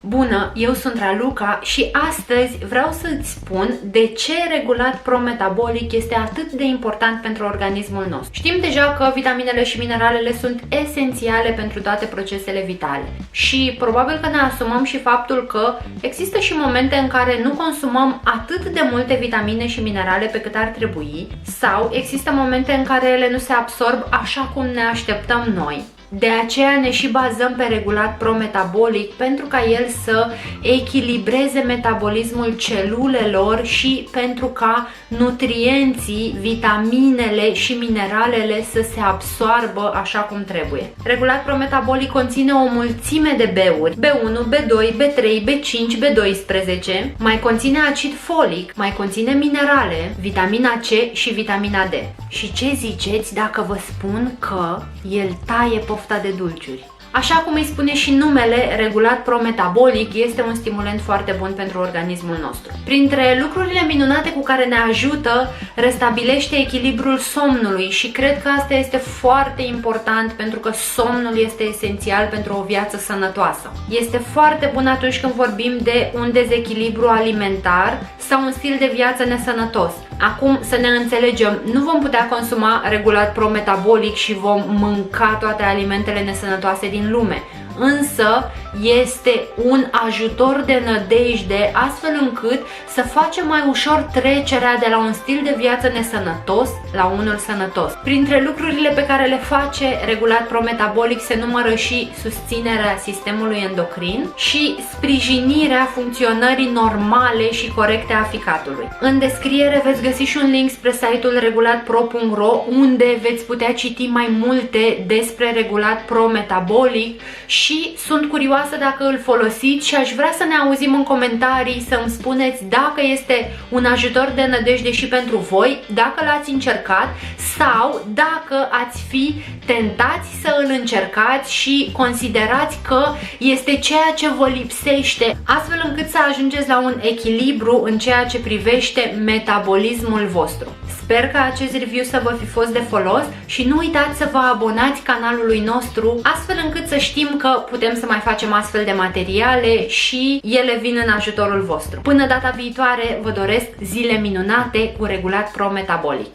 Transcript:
Bună, eu sunt Raluca și astăzi vreau să-ți spun de ce regulat prometabolic este atât de important pentru organismul nostru. Știm deja că vitaminele și mineralele sunt esențiale pentru toate procesele vitale și probabil că ne asumăm și faptul că există și momente în care nu consumăm atât de multe vitamine și minerale pe cât ar trebui sau există momente în care ele nu se absorb așa cum ne așteptăm noi. De aceea ne și bazăm pe regulat prometabolic pentru ca el să echilibreze metabolismul celulelor și pentru ca nutrienții, vitaminele și mineralele să se absoarbă așa cum trebuie. Regulat prometabolic conține o mulțime de B-uri, B1, B2, B3, B5, B12, mai conține acid folic, mai conține minerale, vitamina C și vitamina D. Și ce ziceți dacă vă spun că el taie pofta de dulciuri? Așa cum îi spune și numele, regulat prometabolic este un stimulant foarte bun pentru organismul nostru. Printre lucrurile minunate cu care ne ajută, restabilește echilibrul somnului și cred că asta este foarte important pentru că somnul este esențial pentru o viață sănătoasă. Este foarte bun atunci când vorbim de un dezechilibru alimentar sau un stil de viață nesănătos. Acum, să ne înțelegem, nu vom putea consuma regulat prometabolic și vom mânca toate alimentele nesănătoase din lume, însă este un ajutor de nădejde astfel încât să facem mai ușor trecerea de la un stil de viață nesănătos la unul sănătos. Printre lucrurile pe care le face regulat prometabolic se numără și susținerea sistemului endocrin și sprijinirea funcționării normale și corecte a ficatului. În descriere veți găsi și un link spre site-ul regulatpro.ro unde veți putea citi mai multe despre regulat prometabolic și sunt curioasă dacă îl folosiți și aș vrea să ne auzim în comentarii să îmi spuneți dacă este un ajutor de nădejde și pentru voi, dacă l-ați încercat sau dacă ați fi tentați să îl încercați și considerați că este ceea ce vă lipsește, astfel încât să ajungeți la un echilibru în ceea ce privește metabolismul vostru. Sper că acest review să vă fi fost de folos și nu uitați să vă abonați canalului nostru astfel încât să știm că putem să mai facem astfel de materiale și ele vin în ajutorul vostru. Până data viitoare vă doresc zile minunate cu regulat prometabolic.